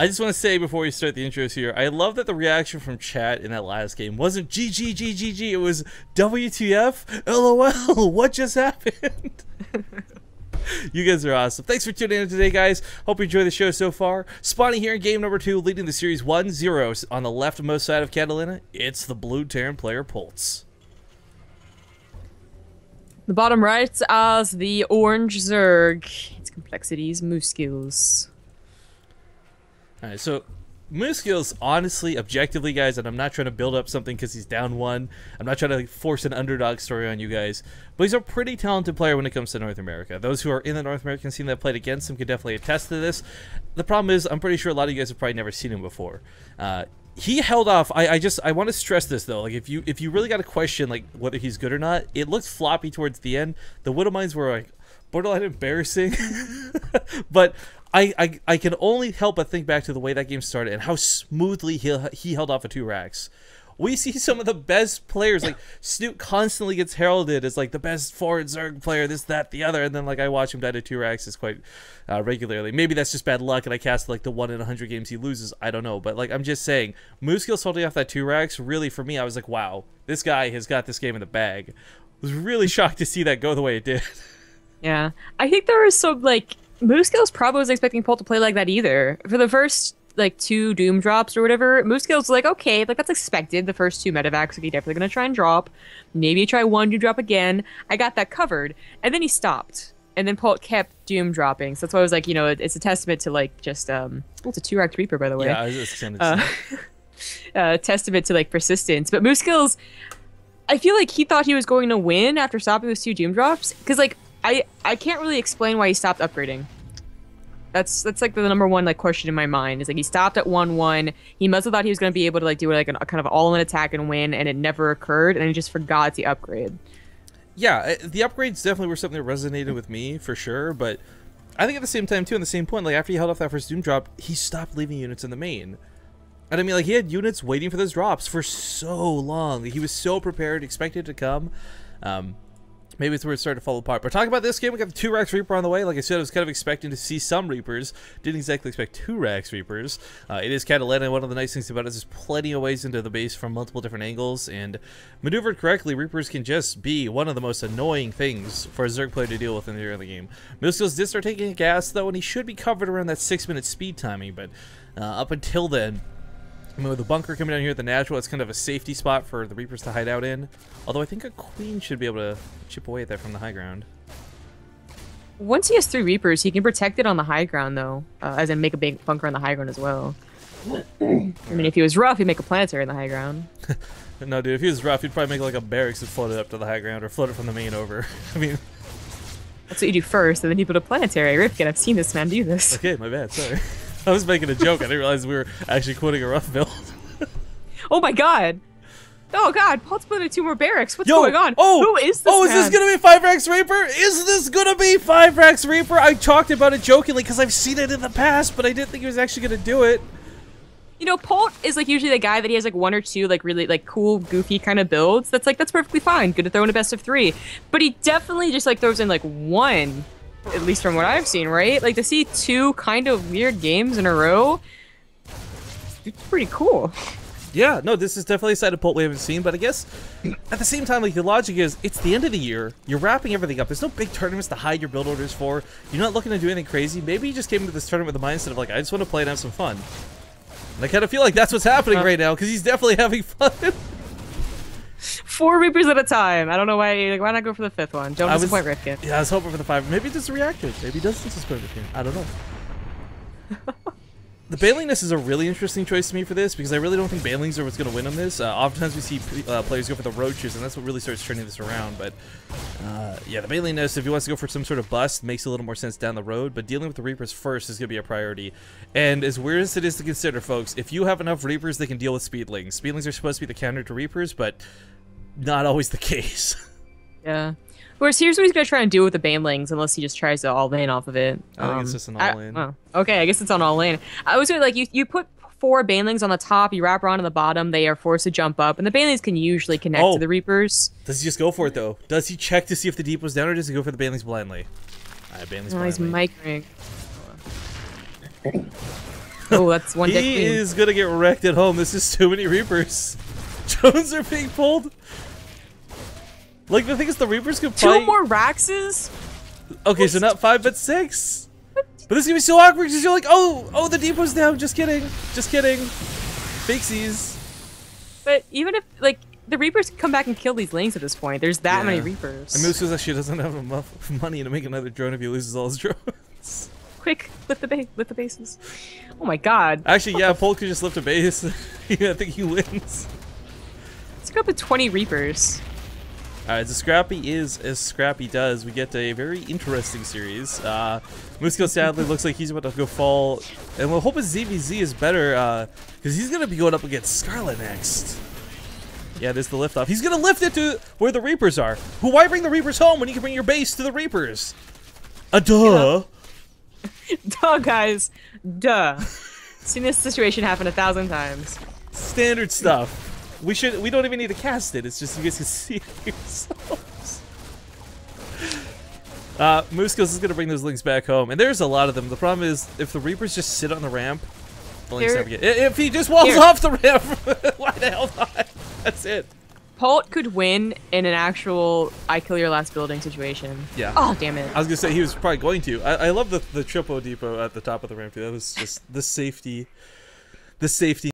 I just want to say before we start the intros here, I love that the reaction from chat in that last game wasn't GG, GGG, it was WTF, LOL, what just happened? You guys are awesome. Thanks for tuning in today, guys. Hope you enjoy the show so far. Spawning here in game number 2, leading the series 1-0 on the leftmost side of Catalina. It's the blue Terran player, Polts. The bottom right as the orange Zerg. Its complexities, Moosegills. Alright, so Moosegills, honestly, objectively, guys, and I'm not trying to build up something because he's down 1. I'm not trying to force an underdog story on you guys, but he's a pretty talented player when it comes to North America. Those who are in the North American scene that played against him can definitely attest to this. The problem is, I'm pretty sure a lot of you guys have probably never seen him before. He held off. I want to stress this though. Like if you really got to question like whether he's good or not, it looked floppy towards the end. The Widow Mines were like borderline embarrassing, but I can only help but think back to the way that game started and how smoothly he held off of 2 racks. We see some of the best players, like Snoot constantly gets heralded as like the best forward Zerg player, this, that, the other, and then like I watch him die to 2 racks is quite regularly. Maybe that's just bad luck and I cast like the 1 in 100 games he loses, I don't know, but like I'm just saying, Moosegills holding off that 2 racks, really for me I was like, wow, this guy has got this game in the bag. I was really shocked to see that go the way it did. Yeah, I think there was some like Moosegills probably was expecting Polt to play like that either. For the first like 2 Doom drops or whatever, Moosegills was like, okay, like that's expected. The first 2 medevacs, like, he's definitely gonna try and drop. Maybe try 1 Doom drop again. I got that covered, and then he stopped. And then Polt kept Doom dropping. So that's why I was like, you know, it's a testament to like just it's a 2-rack Reaper, by the way. Yeah, I was just gonna say. Testament to like persistence. But Moosegills, I feel like he thought he was going to win after stopping those 2 Doom drops, because like I can't really explain why he stopped upgrading. That's like the number 1 like question in my mind is like he stopped at 1-1. He must have thought he was going to be able to like do like a kind of all-in attack and win, and it never occurred, and he just forgot the upgrade. Yeah, the upgrades definitely were something that resonated with me for sure, but I think at the same time too, on the same point, like after he held off that first Doom drop, he stopped leaving units in the main. And I mean, like he had units waiting for those drops for so long. He was so prepared, expected to come. Maybe it's where it started to fall apart. But talking about this game, we got the 2 racks Reaper on the way. Like I said, I was kind of expecting to see some Reapers. Didn't exactly expect 2 racks Reapers. It is Catalina, and one of the nice things about it is there's plenty of ways into the base from multiple different angles. And maneuvered correctly, Reapers can just be one of the most annoying things for a Zerg player to deal with in the early game. Moosegills did start taking a gas, though, and he should be covered around that 6-minute speed timing. But up until then, I mean, with the bunker coming down here at the natural, it's kind of a safety spot for the Reapers to hide out in. Although I think a Queen should be able to chip away at that from the high ground. Once he has 3 Reapers, he can protect it on the high ground, though. As in make a big bunker on the high ground as well. I mean, if he was rough, he'd make a planetary in the high ground. No, dude, if he was rough, he'd probably make like a barracks that floated up to the high ground or floated from the main over. I mean... That's what you do first, and then you put a planetary. Rifkin, I've seen this man do this. Okay, my bad, sorry. I was making a joke. I didn't realize we were actually quoting a rough build. Oh my god. Oh god, Polt's putting 2 more barracks. What's going on? Oh, who is this Oh, is man? this going to be 5 racks Reaper? Is this going to be 5 racks Reaper? I talked about it jokingly because I've seen it in the past, but I didn't think he was actually going to do it. You know, Polt is like usually the guy that he has like 1 or 2 like really like cool, goofy kind of builds. That's perfectly fine. Good to throw in a best of 3. But he definitely just like throws in like 1. At least from what I've seen, right? Like to see 2 kind of weird games in a row, it's pretty cool. Yeah, no, this is definitely a side of Polt we haven't seen, but I guess at the same time, like the logic is, it's the end of the year, you're wrapping everything up, there's no big tournaments to hide your build orders for, you're not looking to do anything crazy. Maybe you just came into this tournament with the mindset of like, I just want to play and have some fun. And I kind of feel like that's what's happening right now, because he's definitely having fun. 4 Reapers at a time. I don't know why. Like, why not go for the 5th one? Don't disappoint Rifkin. Yeah, I was hoping for the 5. Maybe it's a reactor. Maybe it doesn't disappoint Rifkin. I don't know. The Banelingness is a really interesting choice to me for this, because I really don't think Banelings are what's going to win on this. Oftentimes we see players go for the Roaches, and that's what really starts turning this around. But yeah, the Banelingness, if he wants to go for some sort of bust, makes a little more sense down the road. But dealing with the Reapers first is going to be a priority. And as weird as it is to consider, folks, if you have enough Reapers, they can deal with Speedlings. Speedlings are supposed to be the counter to Reapers, but not always the case. Yeah. Whereas here's what he's going to try and do with the Banelings, unless he just tries to all-in off of it. I think it's just an all-in. Oh, okay, I guess it's on all-in. I was going to, like, you put 4 Banelings on the top, you wrap around on the bottom, they are forced to jump up, and the Banelings can usually connect to the Reapers. Does he just go for it, though? Does he check to see if the deep was down, or does he go for the Banelings blindly? Alright, Banelings blindly. He's micring. Oh, that's one deck He queen. is gonna get wrecked at home. This is too many Reapers. Drones are being pulled. Like, the thing is, the Reapers can fight. 2 more Raxes? Okay, so not 5, but 6. But this is gonna be so awkward because you're like, oh, the depot's down. Just kidding. Just kidding. Fakesies. But even if, like, the Reapers can come back and kill these Lings at this point. There's that many Reapers. And Moosegills actually doesn't have enough money to make another drone if he loses all his drones. Quick, lift the bases. Oh my god. Actually, yeah, Polt could just lift a base. I think he wins. Let's go up to 20 Reapers. Alright, so Scrappy is as Scrappy does. We get a very interesting series. Moosegills sadly looks like he's about to go fall. And we'll hope his ZVZ is better, because he's going to be going up against Scarlet next. Yeah, there's the lift off. He's going to lift it to where the Reapers are. Why bring the Reapers home when you can bring your base to the Reapers? Duh. Duh, guys. Duh. Seen this situation happen 1,000 times. Standard stuff. We don't even need to cast it. It's just you guys can see it yourselves. Moosegills is gonna bring those Lings back home, and there's a lot of them. The problem is if the Reapers just sit on the ramp, the Lings never get. If he just walks off the ramp, why the hell not? That's it. Polt could win in an actual I kill your last building situation. Yeah. Oh, damn it. I was gonna say he was probably going to. I love the triple depot at the top of the ramp too. That was just the safety